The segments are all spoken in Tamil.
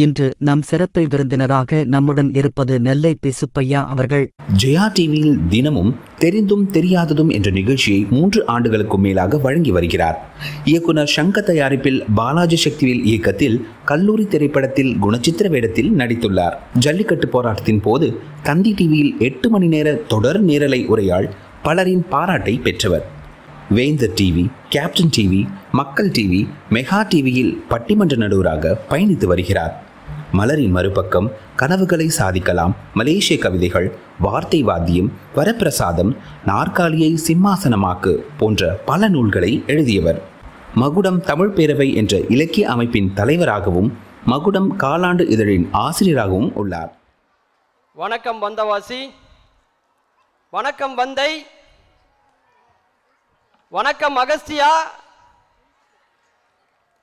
இன்று நம் சிறப்பு விருந்தினராக நம்முடன் இருப்பது நெல்லை பி. சுப்பையா அவர்கள். ஜெயா டிவியில் தினமும் தெரிந்தும் தெரியாததும் என்ற நிகழ்ச்சியை 3 ஆண்டுகளுக்கும் மேலாக வழங்கி வருகிறார். இயக்குனர் சங்கர் தயாரிப்பில் பாலாஜி சக்திவேல் இயக்கத்தில் கல்லூரி திரைப்படத்தில் குணச்சித்திர வேடத்தில் நடித்துள்ளார். ஜல்லிக்கட்டு போராட்டத்தின் போது தந்தி டிவியில் 8 மணி நேர தொடர் நேரலை உரையால் பலரின் பாராட்டை பெற்றவர். வேந்தர் டிவி, கேப்டன் டிவி, மக்கள் டிவி, மெகா டிவியில் பட்டிமன்ற நடுவராக பயணித்து வருகிறார். மலரின் மறுபக்கம், கனவுகளை சாதிக்கலாம், மலேசிய கவிதைகள், வார்த்தை வாத்தியம், வரப்பிரசாதம், நாற்காலியை சிம்மாசனமாக்கு போன்ற பல நூல்களை எழுதியவர். மகுடம் தமிழ் பேரவை என்ற இலக்கிய அமைப்பின் தலைவராகவும் மகுடம் காலாண்டு இதழின் ஆசிரியராகவும் உள்ளார். வணக்கம் வந்தவாசி, வணக்கம் வந்தை, வணக்கம் அகஸ்தியா.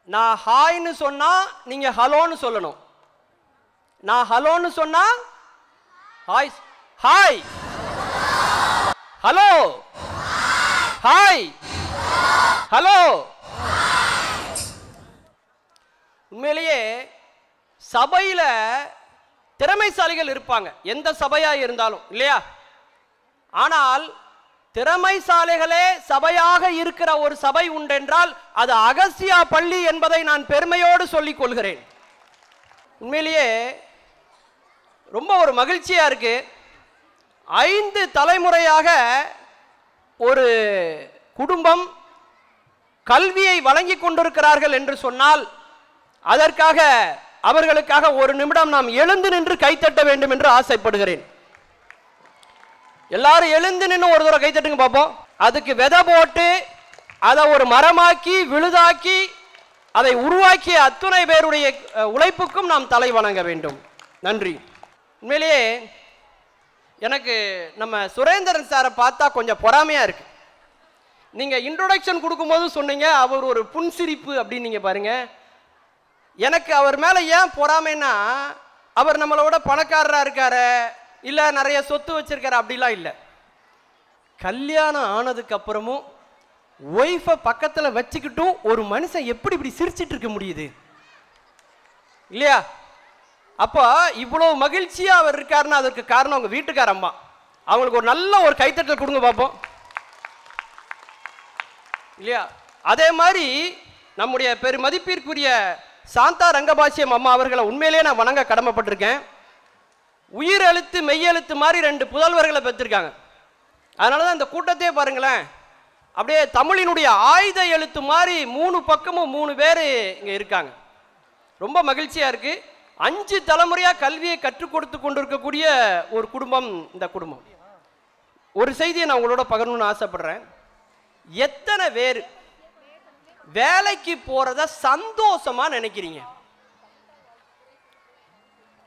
நான் ஹாய்னு சொன்னா நீங்க ஹலோன்னு சொல்லணும். நான் ஹலோன்னு சொன்னா hi, hi, hello, hi, hello. உண்மையிலேயே சபையில் திறமைசாலிகள் இருப்பாங்க, எந்த சபையா இருந்தாலும் இல்லையா? ஆனால் திறமைசாலிகளே சபையாக இருக்கிற ஒரு சபை உண்டென்றால் அது அகஸ்தியா பள்ளி என்பதை நான் பெருமையோடு சொல்லிக் கொள்கிறேன். உண்மையிலேயே ரொம்ப ஒரு மகிழ்ச்சியா இருக்கு. 5 தலைமுறையாக ஒரு குடும்பம் கல்வியை வழங்கி கொண்டிருக்கிறார்கள் என்று சொன்னால் அதற்காக அவர்களுக்காக ஒரு நிமிடம் நாம் எழுந்து நின்று கைத்தட்ட வேண்டும் என்று ஆசைப்படுகிறேன். எல்லாரும் எழுந்து நின்று ஒரு தடவை கைத்தட்டுங்க பார்ப்போம். அதுக்கு விதை போட்டு அதை ஒரு மரமாக்கி விழுதாக்கி அதை உருவாக்கிய அத்துணை பேருடைய உழைப்புக்கும் நாம் தலை வணங்க வேண்டும். நன்றி. உண்மையிலேயே எனக்கு நம்ம சுரேந்திரன் சாரை பார்த்தா கொஞ்சம் பொறாமையா இருக்கு. நீங்க இன்ட்ரோடக்ஷன் கொடுக்கும்போது சொன்னீங்க அவர் ஒரு புன்சிரிப்பு அப்படின்னு. நீங்க பாருங்க, எனக்கு அவர் மேல ஏன் பொறாமைன்னா, அவர் நம்மளோட பணக்காரராக இருக்காரு, இல்லை நிறைய சொத்து வச்சிருக்காரு, அப்படிலாம் இல்லை. கல்யாணம் ஆனதுக்கு அப்புறமும் ஒய்ஃபை பக்கத்தில் வச்சுக்கிட்டும் ஒரு மனுஷன் எப்படி இப்படி சிரிச்சிட்டு இருக்க முடியுது இல்லையா? அப்போ இவ்வளவு மகிழ்ச்சியா அவர் இருக்காருன்னா அதற்கு காரணம் அவங்க வீட்டுக்கார அம்மா. அவங்களுக்கு ஒரு நல்ல ஒரு கைத்தட்டல் கொடுங்க பார்ப்போம் இல்லையா? அதே மாதிரி நம்முடைய பெருமதிப்பிற்குரிய சாந்தா ரங்கபாஷ்யம் அம்மா அவர்களை உண்மையிலேயே நான் வணங்க கடமைப்பட்டிருக்கேன். உயிர் எழுத்து மெய்யெழுத்து மாதிரி 2 புதல்வர்களை பெற்றிருக்காங்க. அதனால தான் இந்த கூட்டத்தையே பாருங்களேன், அப்படியே தமிழினுடைய ஆயுத எழுத்து மாதிரி 3 பக்கமும் 3 பேர் இங்கே இருக்காங்க. ரொம்ப மகிழ்ச்சியாக இருக்குது. 5 தலைமுறையாக கல்வியை கற்றுக் கொடுத்து கொண்டிருக்கக்கூடிய ஒரு குடும்பம் இந்த குடும்பம். ஒரு செய்தியை நான் உங்களோட பகிரணும்னு ஆசைப்படுறேன். எத்தனை பேர் வேலைக்கு போகிறத சந்தோஷமாக நினைக்கிறீங்க?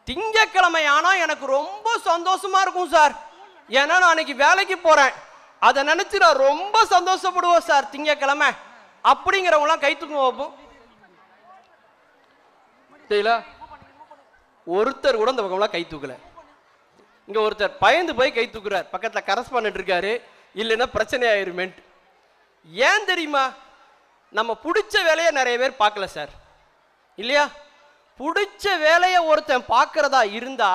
திங்கக்கிழமை ஆனா எனக்கு ரொம்ப சந்தோஷமா இருக்கும் சார், ஏன்னா நான் அன்னைக்கு வேலைக்கு போறேன், அதை நினைச்சு நான் ரொம்ப சந்தோஷப்படுவேன் சார் திங்கக்கிழமை அப்படிங்கிறவங்களாம் கை தூக்க வைப்போம். தெரியல, ஒருத்தர் கூட இந்த பக்கம்லாம் கை தூக்கல. இங்க ஒருத்தர் பயந்து போய் கை தூக்குறார், பக்கத்துல கரஸ்பாண்டன்ட் இருக்காரு, இல்லைன்னா பிரச்சனை ஆயிருமேன்ட்டு. ஏன் தெரியுமா? நம்ம பிடிச்ச வேலையை நிறைய பேர் பார்க்கல சார் இல்லையா? பிடிச்ச வேலையை ஒருத்தன் பார்க்கறதா இருந்தா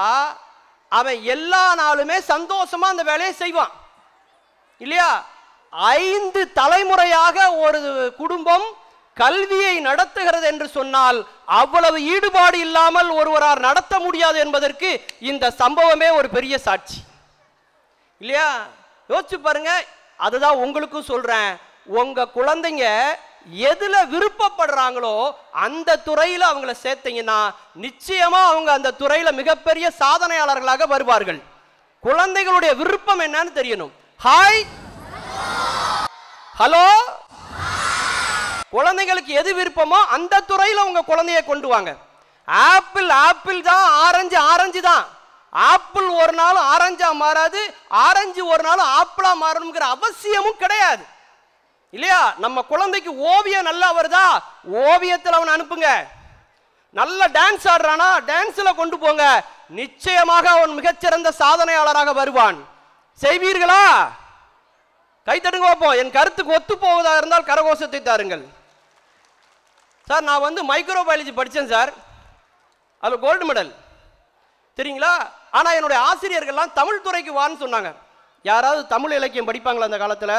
அவன் எல்லா நாளுமே சந்தோஷமா அந்த வேலையை செய்வான் இல்லையா? 5 தலைமுறையாக ஒரு குடும்பம் கல்வியை நடத்துகிறது என்று சொன்னால் அவ்வளவு ஈடுபாடு இல்லாமல் ஒருவரால் நடத்த முடியாது என்பதற்கு இந்த சம்பவமே ஒரு பெரிய சாட்சி இல்லையா? யோசிச்சு பாருங்க. அதுதான் உங்களுக்கும் சொல்றேன், உங்க குழந்தைங்க எதுல விருப்பப்படுறாங்களோ அந்த துறையில அவங்கள சேர்த்தீங்கன்னா நிச்சயமா அவங்க அந்த துறையில மிகப்பெரிய சாதனையாளர்களாக வருவார்கள். குழந்தைகளுடைய விருப்பம் என்னன்னு தெரியணும். Hi, hello. குழந்தைகளுக்கு எது விருப்பமோ அந்த துறையில உங்க குழந்தைய கொண்டு வாங்க. ஆப்பிள் ஆப்பிள் தான், ஆரஞ்சு ஆரஞ்சு தான். ஆப்பிள் ஒரு நாள் ஆரஞ்சா மாறாது, ஆரஞ்சு ஒரு நாள் ஆப்பிளா மாறணுங்கிற அவசியமும் கிடையாது இல்லையா? நம்ம குழந்தைக்கு ஓவியம் நல்லா வருதா, ஓவியத்தில் அவனை அனுப்புங்க. நல்ல டான்ஸ் ஆடுறானா டான்ஸ்ல கொண்டு போங்க, நிச்சயமாக அவன் மிகச்சிறந்த சாதனையாளராக வருவான். செய்வீர்களா? கைத்தட்டுங்க பார்ப்போம். என் கருத்துக்கு ஒத்து போவதாக இருந்தால் கரகோஷத்தை தாருங்கள். சார், நான் மைக்ரோபயாலஜி படித்தேன் சார். அதில் கோல்டு மெடல் தெரியுங்களா. ஆனால் என்னுடைய ஆசிரியர்கள்லாம் தமிழ் துறைக்கு வான்னு சொன்னாங்க. யாராவது தமிழ் இலக்கியம் படிப்பாங்களா அந்த காலத்தில்?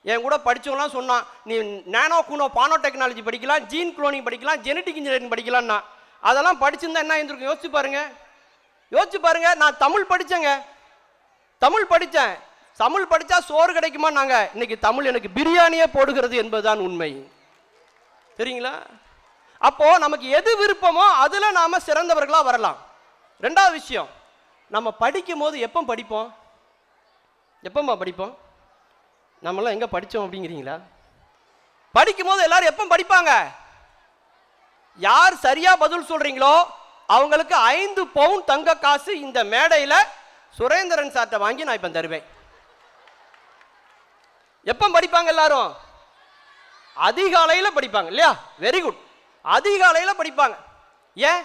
என் கூட படித்தவங்களாம் சொன்னான், நீ நானோ கூனோ பானோ டெக்னாலஜி படிக்கலாம், ஜீன் குளோனிங் படிக்கலாம், ஜெனட்டிக் இன்ஜினியரிங் படிக்கலாம்னா. அதெல்லாம் படிச்சிருந்தா என்ன இருந்திருக்கும் யோசிச்சு பாருங்க. நான் தமிழ் படித்தேங்க, தமிழ் படித்தா சோறு கிடைக்குமா? நாங்கள் இன்னைக்கு தமிழ் எனக்கு பிரியாணியே போடுகிறது என்பதுதான் உண்மை. சரிங்களா? அப்போ நமக்கு எது விருப்பமோ அதில் நாம சிறந்தவர்களா வரலாம். ரெண்டாவது விஷயம், நம்ம படிக்கும் போது எப்பமா படிப்போம்? நம்மளாம் எங்க படித்தோம் அப்படிங்கிறீங்களா? படிக்கும் போது எல்லாரும் எப்போ படிப்பாங்க? யார் சரியா பதில் சொல்றீங்களோ அவங்களுக்கு 5 பவுன் தங்க காசு இந்த மேடையில் சுரேந்திரன் சார்ட்ட வாங்கி நான் இப்ப தருவேன். எப்போ படிப்பாங்க எல்லாரும்? அதிகாலையில் படிப்பாங்க இல்லையா? வெரி குட், அதிகாலையில் படிப்பாங்க. ஏன்?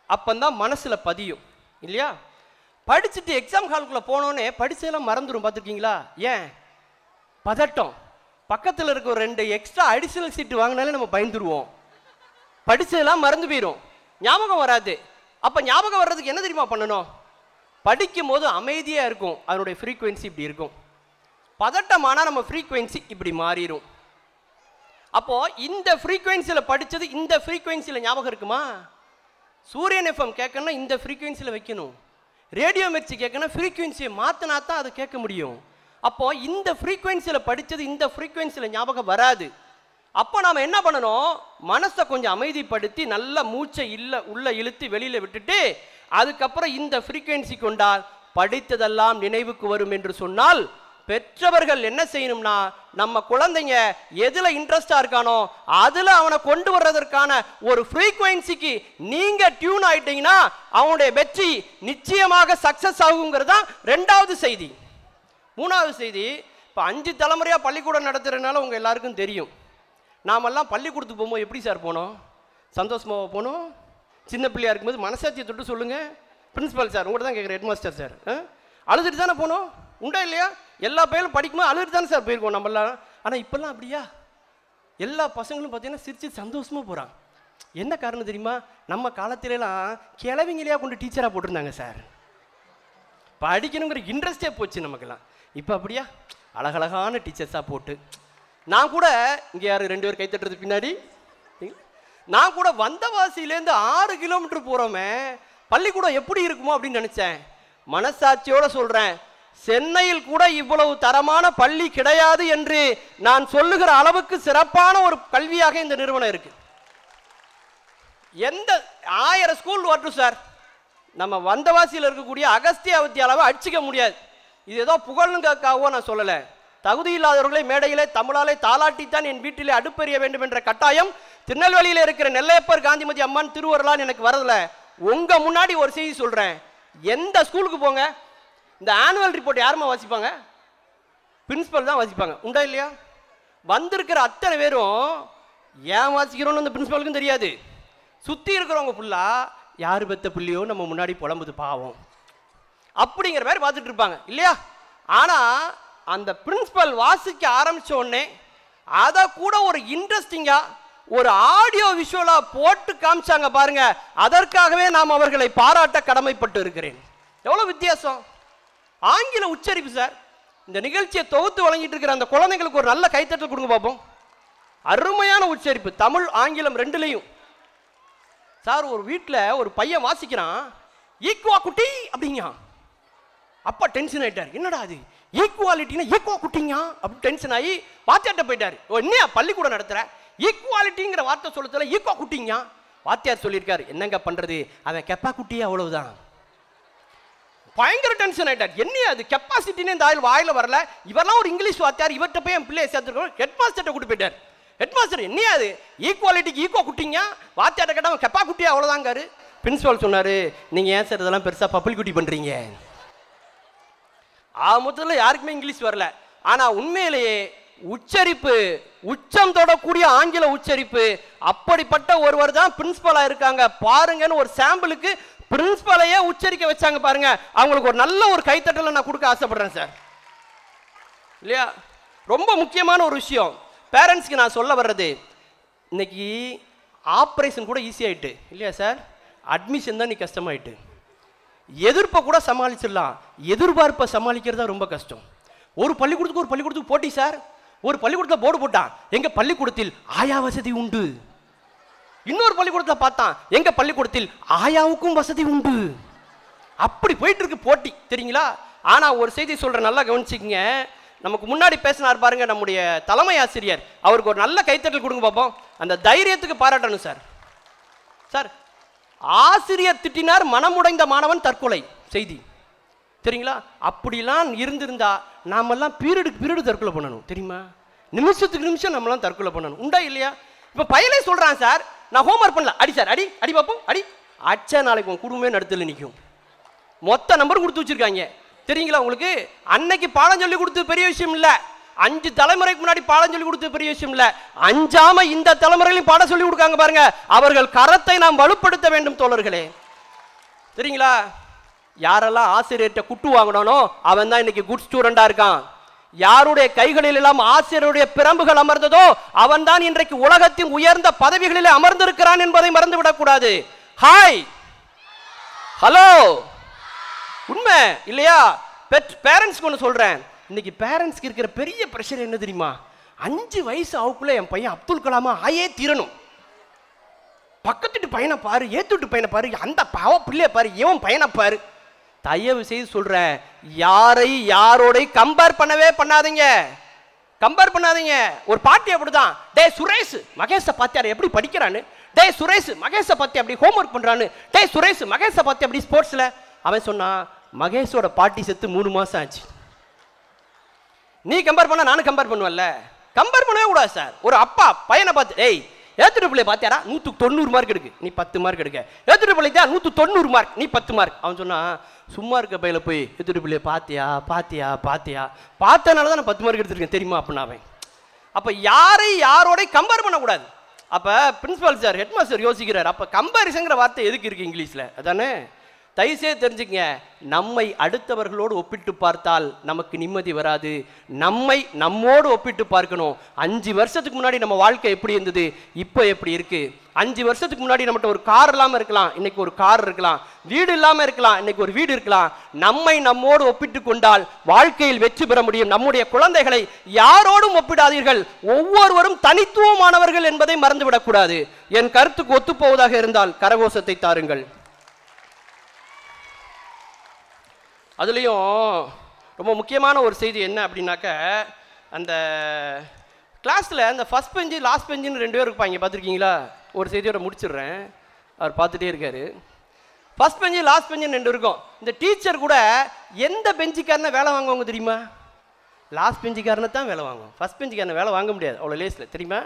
அப்பந்தான் மனசுல பதியும் இல்லையா? படிச்சுட்டு எக்ஸாம் ஹாலுக்குள்ள போனோன்னே படிச்செல்லாம் மறந்துடும். பார்த்துருக்கீங்களா? ஏன்? பதட்டம். பக்கத்தில் இருக்க ஒரு 2 எக்ஸ்ட்ரா அடிஷனல் சீட்டு வாங்கினாலே நம்ம பயந்துருவோம். படிச்சதெல்லாம் மறந்து போயிடும், ஞாபகம் வராது. அப்ப ஞாபகம் வர்றதுக்கு என்ன தெரியுமா பண்ணணும்? படிக்கும் போது அமைதியா இருக்கும், அதனுடைய ஃப்ரீக்வன்சி இப்படி இருக்கும். பதட்டமானா நம்ம ஃப்ரீக்வன்சி இப்படி மாறிடும். அப்போ இந்த ஃப்ரீக்வன்சியில் படித்தது இந்த ஃப்ரீக்வன்சியில் ஞாபகம் இருக்குமா? சூரியன் எஃப்எம் கேட்கணும்னா இந்த ஃப்ரீக்வன்சியில் வைக்கணும். ரேடியோ மிர்ச்சி கேட்கணும், ஃப்ரீக்வன்சியை மாற்றினா தான் அதை கேட்க முடியும். அப்போ இந்த ஃப்ரீக்வன்சியில் படித்தது இந்த ஃப்ரீக்வன்சியில் ஞாபகம் வராது. அப்போ நாம் என்ன பண்ணணும்? மனசை கொஞ்சம் அமைதிப்படுத்தி நல்ல மூச்சை உள்ள இழுத்து வெளியில் விட்டுட்டு அதுக்கப்புறம் இந்த ஃப்ரீக்வன்சி கொண்டால் படித்ததெல்லாம் நினைவுக்கு வரும் என்று சொன்னால், பெற்றவர்கள் என்ன செய்யணும்னா, நம்ம குழந்தைங்க எதுல இன்ட்ரெஸ்டா இருக்கானோ அதுல அவனை கொண்டு வர்றதற்கான ஒரு ஃப்ரீக்வன்சிக்கு நீங்க டியூன் ஆயிட்டீங்கன்னா அவனுடைய வெற்றி நிச்சயமாக சக்சஸ் ஆகுங்கிறது தான் ரெண்டாவது செய்தி. மூணாவது செய்தி, இப்போ 5 தலைமுறையா பள்ளிக்கூடம் நடத்துறதுனால உங்க எல்லாருக்கும் தெரியும். நாமெல்லாம் பள்ளிக்கூடத்துக்கு போகும்போது எப்படி சார் போனோம்? சந்தோஷமாக போனோம். சின்ன பிள்ளையா இருக்கும்போது மனசாட்சியை தொட்டு சொல்லுங்க. பிரின்சிபல் சார் உங்கள்கிட்ட தான் கேட்குறேன், ஹெட்மாஸ்டர் சார், அழுதுட்டு தானே போனோம்? உண்டா இல்லையா? எல்லா பையனும் படிக்கும்போது அழுதுட்டு தானே சார் போயிருக்கோம் நம்மளாம். ஆனால் இப்போல்லாம் அப்படியா? எல்லா பசங்களும் பார்த்தீங்கன்னா சிரிச்சு சந்தோஷமாக போகிறாங்க. என்ன காரணம் தெரியுமா? நம்ம காலத்திலலாம் கிளவிங்களையா கொண்டு டீச்சராக போட்டிருந்தாங்க சார். படிக்கணுங்கிற இன்ட்ரெஸ்டே போச்சு நமக்கெல்லாம். இப்போ அப்படியா? அழகழகான டீச்சர்ஸாக போட்டு. நான் கூட இங்கே யார் 2 பேர் கைத்தட்டுறது பின்னாடி, நான் கூட வந்தவாசியிலேருந்து 6 கிலோமீட்டர் போகிறோமே, பள்ளிக்கூடம் எப்படி இருக்குமோ அப்படின்னு நினச்சேன். மனசாட்சியோட சொல்கிறேன், சென்னையில் கூட இவ்வளவு தரமான பள்ளி கிடையாது என்று நான் சொல்லுகிற அளவுக்கு சிறப்பான ஒரு கல்வியாக இந்த நிறுவனம் இருக்கு. எந்த 1000 ஸ்கூல் வரட்டும் சார், நம்ம வந்தவாசியில் இருக்கக்கூடிய அகஸ்தியா வித்யாலயாவை அடிச்சுக்க முடியாது. இது ஏதோ புகழ்னுக்காகவோ நான் சொல்லலை. தகுதி இல்லாதவர்களை மேடையிலே தமிழாலே தாளாட்டித்தான் என் வீட்டிலே அடுப்பெறிய வேண்டும் என்ற கட்டாயம் திருநெல்வேலியில் இருக்கிற நெல்லையப்பர் காந்திமதி அம்மான் திருவருளான்னு எனக்கு வரல. உங்க முன்னாடி ஒரு செய்தி சொல்றேன். எந்த ஸ்கூலுக்கு போங்க, இந்த ஆனுவல் ரிப்போர்ட் யாருமா வாசிப்பாங்க? பிரின்சிபல் தான் வாசிப்பாங்க. உண்டா இல்லையா? வந்திருக்கிற அத்தனை பேரும் ஏன் வாசிக்கிறோன்னு அந்த பிரின்சிபலுக்கும் தெரியாது. சுற்றி இருக்கிறவங்க ஃபுல்லா யார் பெத்த புள்ளியோ நம்ம முன்னாடி புலம்புது பாவம் அப்படிங்கிற மாதிரி பார்த்துட்டு இருப்பாங்க இல்லையா? ஆனால் அந்த பிரின்சிபல் வாசிக்க ஆரம்பிச்ச உடனே அதை கூட ஒரு இன்ட்ரெஸ்டிங்கா ஒரு ஆடியோ விஷுவலா போட்டு காமிச்சாங்க பாருங்க. அதற்காகவே நாம் அவர்களை பாராட்ட கடமைப்பட்டு இருக்கிறேன். எவ்வளவு வித்தியாசம்! ஆங்கில உச்சரிப்பு சார். இந்த நிகழ்ச்சியை தொகுத்து வழங்கிட்டு இருக்கிற அந்த குழந்தைங்களுக்கு ஒரு நல்ல கைத்தட்டல் கொடுங்க பார்ப்போம். அருமையான உச்சரிப்பு, தமிழ் ஆங்கிலம் ரெண்டுலையும். சார் ஒரு வீட்டில் ஒரு பையன் வாசிக்கிறான், ஈக்குவா குட்டி அப்படிங்க. அப்பா டென்ஷன் ஆயிட்டார். என்னடா அது ஈக்குவாலிட்டினா ஈக்குவா குட்டிங்க அப்படி டென்ஷன் ஆகி வாத்தியார்ட்ட போயிட்டாரு. என்ன பள்ளிக்கூடம் நடத்துற, ஈக்குவாலிட்டிங்கிற வார்த்தை சொல்லத்துல ஈக்குவா குட்டிங்க. வாத்தியார் சொல்லியிருக்காரு, என்னங்க பண்றது, அவன் கெப்பா குட்டியே அவ்வளவுதான். பயங்கர டென்ஷன் ஆயிட்டார். என்ன அது கெப்பாசிட்டின்னு இந்த வாயில வரல. இவரெல்லாம் ஒரு இங்கிலீஷ் வாத்தியார், இவர்கிட்ட போய் என் பிள்ளையை சேர்த்துருக்கோம். ஹெட்மாஸ்டர்ட்ட கூட்டு போயிட்டார். ஹெட்மாஸ்டர் என்ன அது ஈக்குவாலிட்டிக்கு ஈக்குவா குட்டிங்க, வாத்தியார்ட்ட கேட்டா அவன் கெப்பா குட்டியே அவ்வளவுதாங்காரு. பிரின்சிபால் சொன்னாரு, நீங்க ஏன் சார் இதெல்லாம் பெருசா பப்பிள் குட்டி பண்றீங்க? மொத்தத்தில் யாருக்குமே இங்கிலீஷ் வரல. ஆனா உண்மையிலேயே உச்சரிப்பு, உச்சம் தொடக்கூடிய ஆங்கில உச்சரிப்பு, அப்படிப்பட்ட ஒருவர் தான் பிரின்சிபலா இருக்காங்க பாருங்கன்னு ஒரு சாம்பிளுக்கு பிரின்சிபலையே உச்சரிக்க வச்சாங்க பாருங்க. அவங்களுக்கு ஒரு நல்ல ஒரு கைத்தட்டலை நான் கொடுக்க ஆசைப்படுறேன் சார். இல்லையா? ரொம்ப முக்கியமான ஒரு விஷயம் பேரண்ட்ஸ்க்கு நான் சொல்ல வர்றது, இன்னைக்கு ஆப்ரேஷன் கூட ஈஸியாயிட்டு இல்லையா சார்? அட்மிஷன் தான் நீ கஷ்டமாயிட்டு. எதிர்ப்பை கூட சமாளிச்சிடலாம், எதிர்பார்ப்பை சமாளிக்கிறது தான் ரொம்ப கஷ்டம். ஒரு பள்ளிக்கூடத்துக்கு போட்டி சார். ஒரு பள்ளிக்கூடத்தில் போர்டு போட்டான், எங்க பள்ளிக்கூடத்தில் ஆயா வசதி உண்டு. இன்னொரு பள்ளிக்கூடத்தில் பார்த்தான், எங்க பள்ளிக்கூடத்தில் ஆயாவுக்கும் வசதி உண்டு. அப்படி போயிட்டு இருக்கு போட்டி, தெரியுங்களா? ஆனா ஒரு செய்தி சொல்ற, நல்லா கவனிச்சுக்கங்க. நமக்கு முன்னாடி பேசினார் பாருங்க நம்முடைய தலைமை ஆசிரியர், அவருக்கு ஒரு நல்ல கைத்தட்டல் கொடுங்க பார்ப்போம். அந்த தைரியத்துக்கு பாராட்டணும் சார். சார், ஆசிரியர் திட்டினார், மனமுடைந்த மாணவன் தற்கொலை செய்தி, தெரியுங்களா? அப்படிலாம் இருந்திருந்தா நாமெல்லாம் பீரியடு தற்கொலை பண்ணணும், தெரியுமா? நிமிஷத்துக்கு நிமிஷம் நம்மளாம் தற்கொலை பண்ணணும், உண்டா இல்லையா? இப்போ பையலே சொல்றான், சார் நான் ஹோம்ஒர்க் பண்ணல, அடி சார், அடி அடி பார்ப்போம், அடி அச்சா நாளைக்கு உன் குடும்பமே நடுத்தல நிற்கும். மொத்த நம்பர் கொடுத்து வச்சிருக்காங்க, தெரியுங்களா உங்களுக்கு? அன்னைக்கு பாடம் சொல்லி கொடுத்தது பெரிய விஷயம் இல்லை, 5 தலைமுறைக்கு முன்னாடி பாடம் சொல்லி கொடுத்தது பெரிய விஷயம் இல்லை. அஞ்சாம இந்த தலைமுறையிலும் பாடம் சொல்லி கொடுக்காங்க பாருங்க. அவர்கள் கரத்தை நாம் வலுப்படுத்த வேண்டும் தோழர்களே, தெரியுங்களா? யாரெல்லாம் ஆசிரியர்கிட்ட குட்டு வாங்கணும் அவன் தான் இன்னைக்கு குட் ஸ்டூடெண்டா இருக்கான். யாருடைய கைகளில் எல்லாம் ஆசிரியருடைய பிரம்புகள் அமர்ந்ததோ அவன் தான் இன்றைக்கு உலகத்தின் உயர்ந்த பதவிகளில் அமர்ந்திருக்கிறான் என்பதை மறந்துவிடக் கூடாது. ஹாய், ஹலோ, உண்மை இல்லையா? பேரண்ட்ஸ்க்கு ஒன்று சொல்றேன். இன்னைக்கு பேரண்ட்ஸ்க்கு இருக்கிற பெரிய பிரஷர் என்ன தெரியுமா? 5 வயசு ஆவுக்குள்ள என் பையன் அப்துல் கலாமா ஆயே தீரணும். பக்கத்துட்டு பையனை பாரு, ஏத்துட்டு பையனை பாரு, அந்த பாவ பிள்ளைய பாரு, இவன் பையனை பாரு. தயவு செய்து சொல்றேன், யாரோட கம்பேர் பண்ணாதீங்க. ஒரு பாட்டி அப்படிதான், டே சுரேஷ் மகேஷ பாத்தியாரு எப்படி படிக்கிறான்னு, டே சுரேஷ் மகேஷ பத்தி அப்படி ஹோம்ஒர்க் பண்றான்னு, டே சுரேஷ் மகேஷ பத்தி அப்படி ஸ்போர்ட்ஸ்ல. அவன் சொன்னான், மகேஷோட பாட்டி செத்து 3 மாசம் ஆச்சு. நீ கம்பேர் பண்ண நானும் கம்பேர் பண்ணுவல்ல, கம்பேர் பண்ணவே கூடாது சார். ஒரு அப்பா பையனை பார்த்து, டேய் ஏத்துட்டு பிள்ளை பார்த்தியாரா 190 மார்க் எடுக்கு, நீ 10 மார்க் எடுக்க. ஏத்துட்டு பிள்ளைத்தா 190 மார்க், நீ 10 மார்க். அவன் சொன்னா, சும்மா இருக்க பையில போய் ஏத்துட்டு பிள்ளைய பாத்தியா பார்த்தனால தான் நான் 10 மார்க் எடுத்திருக்கேன் தெரியுமா அப்படின்னா அவன். அப்ப யாரோட கம்பேர் பண்ணக்கூடாது. அப்ப பிரின்சிபால் சார், ஹெட் மாஸ்டர் யோசிக்கிறார், அப்ப கம்பேரிசன்ங்கிற வார்த்தை எதுக்கு இருக்கு இங்கிலீஷ்ல? அதானே? தயவுசே தெரிஞ்சுக்கங்க, நம்மை அடுத்தவர்களோடு ஒப்பிட்டு பார்த்தால் நமக்கு நிம்மதி வராது. நம்மோடு ஒப்பிட்டு பார்க்கணும். 5 வருஷத்துக்கு முன்னாடி நம்ம வாழ்க்கை எப்படி இருந்தது, இப்போ எப்படி இருக்கு? 5 வருஷத்துக்கு முன்னாடி நம்மகிட்ட ஒரு கார் இல்லாம இருக்கலாம், இன்னைக்கு ஒரு கார் இருக்கலாம். வீடு இல்லாம இருக்கலாம், இன்னைக்கு ஒரு வீடு இருக்கலாம். நம்மோடு ஒப்பிட்டு கொண்டால் வாழ்க்கையில் வெற்றி பெற முடியும். நம்முடைய குழந்தைகளை யாரோடும் ஒப்பிடாதீர்கள். ஒவ்வொருவரும் தனித்துவமானவர்கள் என்பதை மறந்துவிடக் கூடாது. என் கருத்துக்கு ஒத்துப்போவதாக இருந்தால் கரகோஷத்தை தாருங்கள். அதுலேயும் ரொம்ப முக்கியமான ஒரு செய்தி என்ன அப்படின்னாக்க, அந்த கிளாஸில் அந்த ஃபஸ்ட் பெஞ்சு லாஸ்ட் பெஞ்சுன்னு 2 பேர் இருப்பாங்க, பார்த்துருக்கீங்களா? ஒரு செய்தியோட முடிச்சிடுறேன், அவர் பார்த்துட்டே இருக்காரு. ஃபஸ்ட் பெஞ்சு லாஸ்ட் பெஞ்சுன்னு 2 இருக்கும். இந்த டீச்சர் கூட எந்த பெஞ்சுக்காரனை வேலை வாங்குவாங்க தெரியுமா? லாஸ்ட் பெஞ்சுக்காரனை தான் வேலை வாங்குவோம். ஃபஸ்ட் பெஞ்சுக்காரனை வேலை வாங்க முடியாது அவ்வளோ லேஸில், தெரியுமா?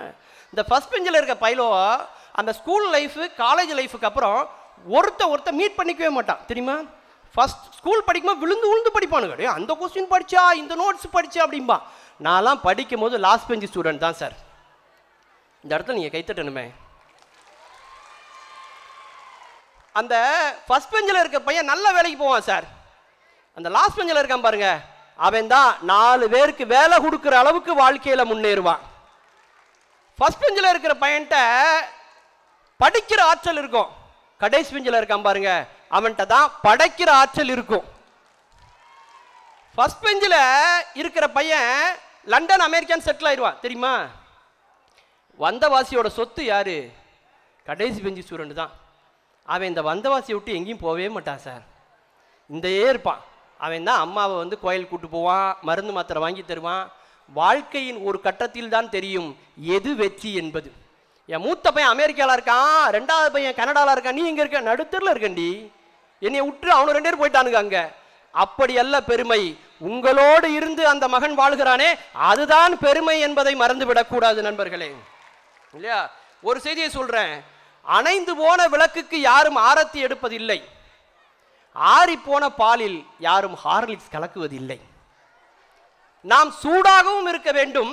இந்த ஃபஸ்ட் பெஞ்சில் இருக்க பைலோ அந்த ஸ்கூல் லைஃபு காலேஜ் லைஃபுக்கு அப்புறம் ஒருத்த மீட் பண்ணிக்கவே மாட்டான், தெரியுமா? ஃபஸ்ட் ஸ்கூல் படிக்கும்போது விழுந்து படிப்பானுங்க, அந்த கொஸ்டின் படிச்சா இந்த நோட்ஸ் படிச்சா அப்படின்பா. நான்லாம் படிக்கும் போது லாஸ்ட் பெஞ்ச் ஸ்டூடெண்ட் தான் சார். இந்த இடத்துல நீங்கள் கைத்தட்டணுமே. அந்த ஃபஸ்ட் பெஞ்சில் இருக்க பையன் நல்ல வேலைக்கு போவான் சார். அந்த லாஸ்ட் பெஞ்சில் இருக்கான் பாருங்க, அவன் தான் 4 பேருக்கு வேலை கொடுக்குற அளவுக்கு வாழ்க்கையில் முன்னேறுவான். ஃபஸ்ட் பெஞ்சில் இருக்கிற பையன்ட்ட படிக்கிற ஆற்றல் இருக்கும், கடைசி பெஞ்சில் இருக்கான் பாருங்க அவன்கிட்ட தான் படைக்கிற ஆற்றல் இருக்கும். ஃபர்ஸ்ட் பெஞ்சில் இருக்கிற பையன் லண்டன் அமெரிக்கன் செட்டில் ஆயிடுவான், தெரியுமா? வந்தவாசியோட சொத்து யாரு? கடைசி பெஞ்சு ஸ்டூடெண்ட் தான். அவன் இந்த வந்தவாசியை விட்டு எங்கேயும் போகவே மாட்டான் சார், இந்தே இருப்பான். அவன் தான் அம்மாவை வந்து கோயில் கூட்டு போவான், மருந்து மாத்திரை வாங்கி தருவான். வாழ்க்கையின் ஒரு கட்டத்தில் தான் தெரியும் எது வெற்றி என்பது. என் மூத்த பையன் அமெரிக்காவில் இருக்கான், 2வது பையன் கனடாவில் இருக்கான், நீ இங்கே இருக்க நடுத்தரில் இருக்கண்டி, என்னை விட்டு அவனு 2 பேர் போயிட்டானுங்க அங்கே. அப்படி அல்ல பெருமை, உங்களோடு இருந்து அந்த மகன் வாழ்கிறானே அதுதான் பெருமை என்பதை மறந்துவிடக்கூடாது நண்பர்களே, இல்லையா? ஒரு செய்தியை சொல்றேன், அணைந்து போன விளக்குக்கு யாரும் ஆரத்தி எடுப்பதில்லை, ஆறி போன பாலில் யாரும் ஹார்லிக்ஸ் கலக்குவதில்லை. நாம் சூடாகவும் இருக்க வேண்டும்,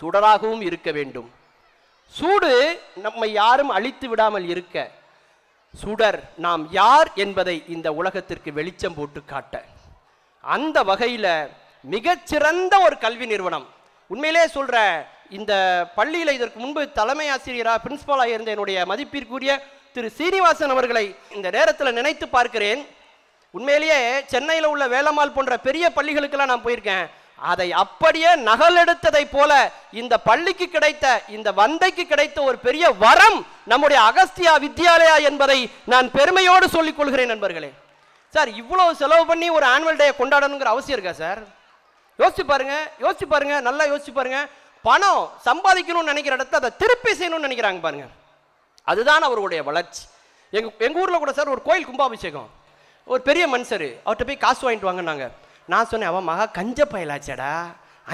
சுடராகவும் இருக்க வேண்டும். சூடு நம்மை யாரும் அழித்து விடாமல் இருக்க, சுடர் நாம் யார் என்பதை இந்த உலகத்திற்கு வெளிச்சம் போட்டு காட்ட. அந்த வகையில் மிகச்சிறந்த ஒரு கல்வி நிறுவனம், உண்மையிலே சொல்ற இந்த பள்ளியில் இதற்கு முன்பு தலைமை ஆசிரியராக பிரின்சிபாலாக இருந்த என்னுடைய மதிப்பிற்குரிய திரு சீனிவாசன் அவர்களை இந்த நேரத்தில் நினைத்து பார்க்கிறேன். உண்மையிலேயே சென்னையில் உள்ள வேலம்மாள் போன்ற பெரிய பள்ளிகளுக்கெல்லாம் நான் போயிருக்கேன். அதை அப்படியே நகலெடுத்ததை போல இந்த பள்ளிக்கு கிடைத்த, இந்த வந்தைக்கு கிடைத்த ஒரு பெரிய வரம் நம்முடைய அகஸ்தியா வித்யாலயா என்பதை நான் பெருமையோடு சொல்லிக் கொள்கிறேன் நண்பர்களே. சார், இவ்வளவு செலவு பண்ணி ஒரு ஆனுவல் டே கொண்டாடணுங்கிற அவசியம் இருக்கா சார்? யோசிச்சு பாருங்க, நல்லா யோசிச்சு பாருங்க. பணம் சம்பாதிக்கணும்னு நினைக்கிற இடத்த அதை திருப்பி செய்யணும்னு நினைக்கிறாங்க பாருங்க. அதுதான் அவருடைய வளர்ச்சி. எங்க ஊர்ல கூட சார் ஒரு கோயில் கும்பாபிஷேகம், ஒரு பெரிய மனுஷர், அவர்கிட்ட போய் காசு வாங்கிட்டு வாங்கினாங்க. நான் சொன்னேன், அவன் மகா கஞ்ச பயலாச்சடா,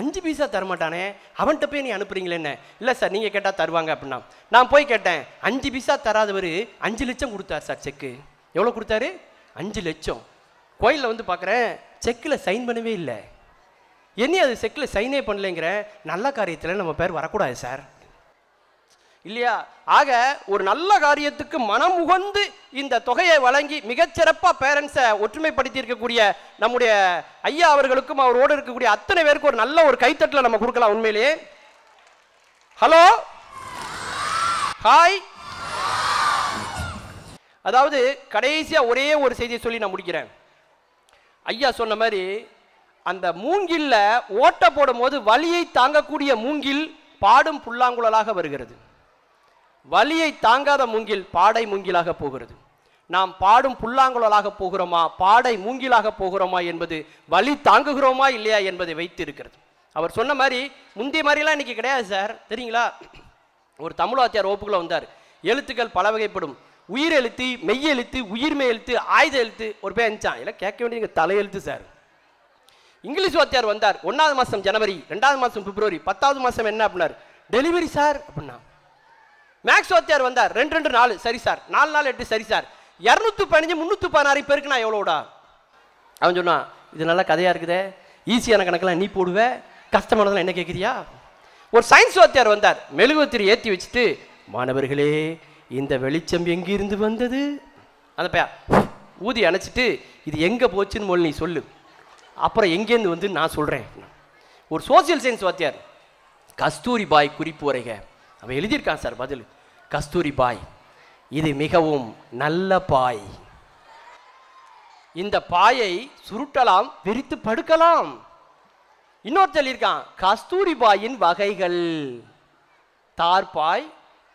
5 பைசா தரமாட்டானே, அவன்கிட்ட போய் நீ அனுப்புறீங்களேன்னு. இல்லை சார், நீங்கள் கேட்டால் தருவாங்க அப்படின்னா. நான் போய் கேட்டேன், 5 பைசா தராதவர் 5 லட்சம் கொடுத்தார் சார். செக்கு எவ்வளோ கொடுத்தாரு? 5 லட்சம். கோயிலில் வந்து பார்க்குறேன், செக்கில் சைன் பண்ணவே இல்லை. என்ன அது செக்கில் சைனே பண்ணலைங்கிற? நல்ல காரியத்தில் நம்ம பேர் வரக்கூடாது சார், இல்லையா? ஆக ஒரு நல்ல காரியத்துக்கு மனம் உகந்து இந்த தொகையை வழங்கி மிகச்சிறப்பாக பேரண்ட்ஸை ஒற்றுமைப்படுத்தி இருக்கக்கூடிய நம்முடைய ஐயா அவர்களுக்கும் அவரோடு இருக்கக்கூடிய அத்தனை பேருக்கு ஒரு நல்ல ஒரு கைத்தட்டில் நம்ம கொடுக்கலாம். உண்மையிலேயே ஹலோ, ஹாய். அதாவது கடைசியாக ஒரே ஒரு செய்தியை சொல்லி நான் முடிக்கிறேன். ஐயா சொன்ன மாதிரி அந்த மூங்கில்ல ஓட்ட போடும் போது வலியை தாங்கக்கூடிய மூங்கில் பாடும் புல்லாங்குழலாக வருகிறது. வலியை தாங்காத மூங்கில் பாடை மூங்கிலாக போகிறது. நாம் பாடும் புல்லாங்குழலாக போகிறோமா, பாடை மூங்கிலாக போகிறோமா என்பது வலி தாங்குகிறோமா இல்லையா என்பதை வைத்து இருக்கிறது. அவர் சொன்ன மாதிரி முந்தைய மாதிரிலாம் இன்னைக்கு கிடையாது சார், தெரியுங்களா? ஒரு தமிழ் வாத்தியார் வகுப்புக்குள்ள வந்தார். எழுத்துக்கள் பல வகைப்படும், உயிர் எழுத்து, மெய் எழுத்து, உயிர்மை எழுத்து, ஆயுத எழுத்து. ஒரு பேர் இருந்துச்சான், எல்லாம் கேட்க வேண்டிய தலையெழுத்து சார். இங்கிலீஷ் வாத்தியார் வந்தார். 1வது மாதம் ஜனவரி, 2வது மாதம் பிப்ரவரி, 10வது மாதம் என்ன அப்படின்னார்? டெலிவரி சார் அப்படின்னா. மேக்ஸ் வாத்தியார் வந்தார். 2 2 4 சரி சார், 4 4 8 சரி சார். 215 316 பேருக்கு நான் எவ்வளோடா? அவன் சொன்னான், இது நல்லா கதையாக இருக்குதே, ஈஸியான கணக்கெல்லாம் நீ போடுவே, கஷ்டமானதெல்லாம் என்ன கேட்குறியா? ஒரு சயின்ஸ் வாத்தியார் வந்தார். மெழுகுவத்திரி ஏற்றி வச்சுட்டு, மாணவர்களே இந்த வெளிச்சம் எங்கிருந்து வந்தது? அந்த பையன் ஊதி அணைச்சிட்டு, இது எங்கே போச்சுன்னு மொழி நீ சொல்லு, அப்புறம் எங்கேருந்து வந்து நான் சொல்கிறேன். ஒரு சோசியல் சயின்ஸ் வாத்தியார், கஸ்தூரி பாய் குறிப்பு வரைக. அவன் எழுதியிருக்கான் சார் பதில், கஸ்தூரி பாய் இது மிகவும் நல்ல பாய், இந்த பாயை சுருட்டலாம், விரித்து படுக்கலாம். இன்னொரு சொல்லியிருக்கான், கஸ்தூரி பாயின் வகைகள், தார்பாய்,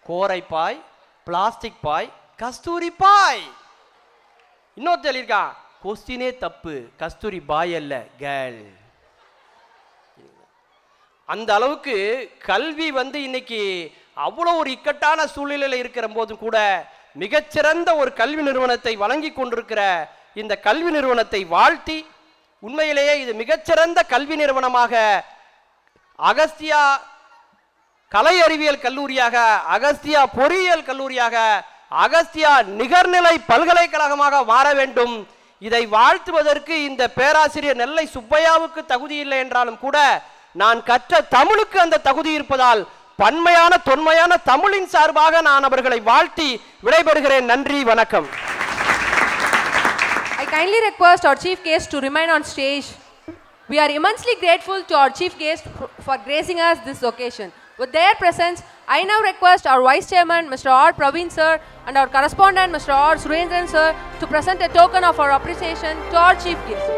கோரைப்பாய், பிளாஸ்டிக் பாய், கஸ்தூரி பாய். இன்னொரு சொல்லியிருக்கான், கொஸ்டினே தப்பு, கஸ்தூரி பாய் அல்ல கேர்ள். அந்த அளவுக்கு கல்வி வந்து இன்னைக்கு அவ்வளோ ஒரு இக்கட்டான சூழ்நிலையில் இருக்கிற போது கூட மிகச்சிறந்த ஒரு கல்வி நிறுவனத்தை வழங்கி கொண்டிருக்கிற இந்த கல்வி நிறுவனத்தை வாழ்த்தி, உண்மையிலேயே இது மிகச்சிறந்த கல்வி நிறுவனமாக அகஸ்தியா கலை அறிவியல் கல்லூரியாக, அகஸ்தியா பொறியியல் கல்லூரியாக, அகஸ்தியா நிகர்நிலை பல்கலைக்கழகமாக மாற வேண்டும். இதை வாழ்த்துவதற்கு இந்த பேராசிரியர் நெல்லை சுப்பையாவுக்கு தகுதி இல்லை என்றாலும் கூட நான் கற்ற தமிழுக்கு அந்த தகுதி இருப்பதால் பன்மையான தொன்மையான தமிழின் சார்பாக நான் அவர்களை வாழ்த்தி விடைபெறுகிறேன். நன்றி, வணக்கம். I kindly request our chief guest to remain on stage. We are immensely grateful to our chief guest for gracing us this occasion. With their presence, I now request our Vice Chairman, Mr. R. Praveen sir, and our correspondent, Mr. R. Surendran sir, to present a token of our appreciation to our chief guest.